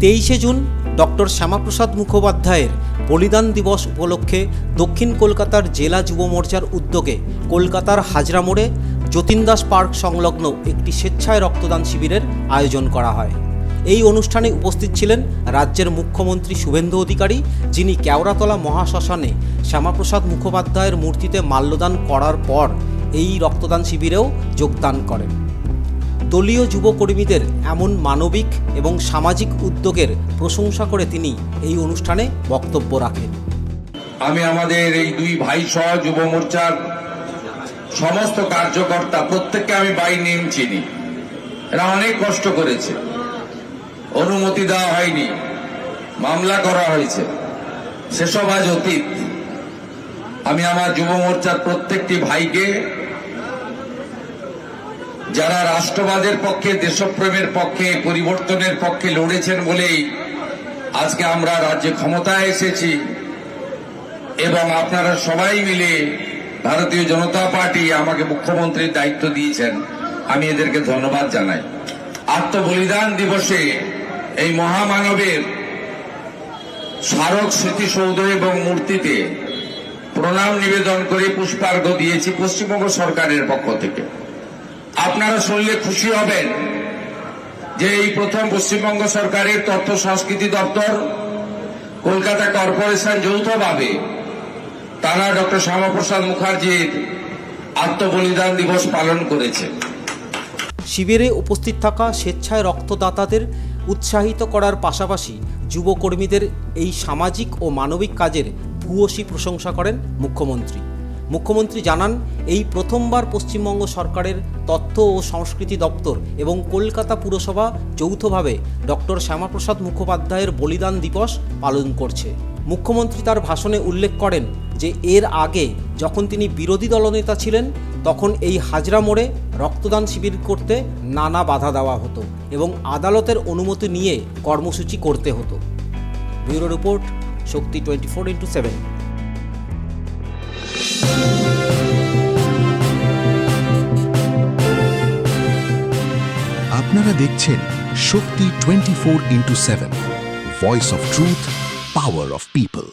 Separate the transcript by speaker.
Speaker 1: 23শে June doctor Shyamaprasad মুখোপাধ্যায়ের বলিদান দিবস উপলক্ষে দক্ষিণ কলকাতার জেলা যুব মোর্চার উদ্যোগে কলকাতার হাজরা মোড়ে যতীন দাস পার্ক সংলগ্ন একটি স্বেচ্ছায় রক্তদান শিবিরের আয়োজন করা হয়। এই অনুষ্ঠানে উপস্থিত ছিলেন রাজ্যের মুখ্যমন্ত্রী শুভেন্দু অধিকারী, যিনি কেওড়াতলা মহাশ্মশানে শ্যামাপ্রসাদ মুখোপাধ্যায়ের মূর্তিতে মাল্যদান করার পর এই রক্তদান শিবিরেও যোগদান করেন। দলীয় যুবকর্মীদের এমন মানবিক এবং সামাজিক উদ্যোগের প্রশংসা করে তিনি এই অনুষ্ঠানে বক্তব্য রাখেন।
Speaker 2: আমি আমাদের এই দুই ভাই সহ যুব মোর্চার সমস্ত কার্যকর্তা প্রত্যেককে আমি বাই নেম চিনি। এরা অনেক কষ্ট করেছে, অনুমতি দেওয়া হয়নি, মামলা করা হয়েছে, সেসব আজ অতীত। আমি আমার যুব মোর্চার প্রত্যেকটি ভাইকে, যারা রাষ্ট্রবাদের পক্ষে, দেশপ্রেমের পক্ষে, পরিবর্তনের পক্ষে লড়েছেন বলেই আজকে আমরা রাজ্যে ক্ষমতায় এসেছি এবং আপনারা সবাই মিলে ভারতীয় জনতা পার্টি আমাকে মুখ্যমন্ত্রীর দায়িত্ব দিয়েছেন, আমি এদেরকে ধন্যবাদ জানাই। আত্মবলিদান দিবসে এই মহামানবের স্মারক স্মৃতিসৌধ এবং মূর্তিতে প্রণাম নিবেদন করে পুষ্পার্ঘ দিয়েছি পশ্চিমবঙ্গ সরকারের পক্ষ থেকে। আপনারা শুনলে খুশি হবেন যে এই প্রথম পশ্চিমবঙ্গ সরকারের তথ্য সংস্কৃতি দপ্তর, কলকাতা কর্পোরেশন যৌথভাবে তারা ডক্টর শ্যামাপ্রসাদ মুখার্জির আত্মবলিদান দিবস পালন করেছে।
Speaker 1: শিবিরে উপস্থিত থাকা স্বেচ্ছায় রক্তদাতাদের উৎসাহিত করার পাশাপাশি যুবকর্মীদের এই সামাজিক ও মানবিক কাজের ভূয়সী প্রশংসা করেন মুখ্যমন্ত্রী। মুখ্যমন্ত্রী জানান, এই প্রথমবার পশ্চিমবঙ্গ সরকারের তথ্য ও সংস্কৃতি দপ্তর এবং কলকাতা পুরসভা যৌথভাবে ডক্টর শ্যামাপ্রসাদ মুখোপাধ্যায়ের বলিদান দিবস পালন করছে। মুখ্যমন্ত্রী তার ভাষণে উল্লেখ করেন যে এর আগে যখন তিনি বিরোধী দলনেতা ছিলেন তখন এই হাজরা মোড়ে রক্তদান শিবির করতে নানা বাধা দেওয়া হতো এবং আদালতের অনুমতি নিয়ে কর্মসূচি করতে হতো। ব্যুরো রিপোর্ট, শক্তি 24x7।
Speaker 3: আপনারা দেখছেন শক্তি 24x7, voice of truth, power of people.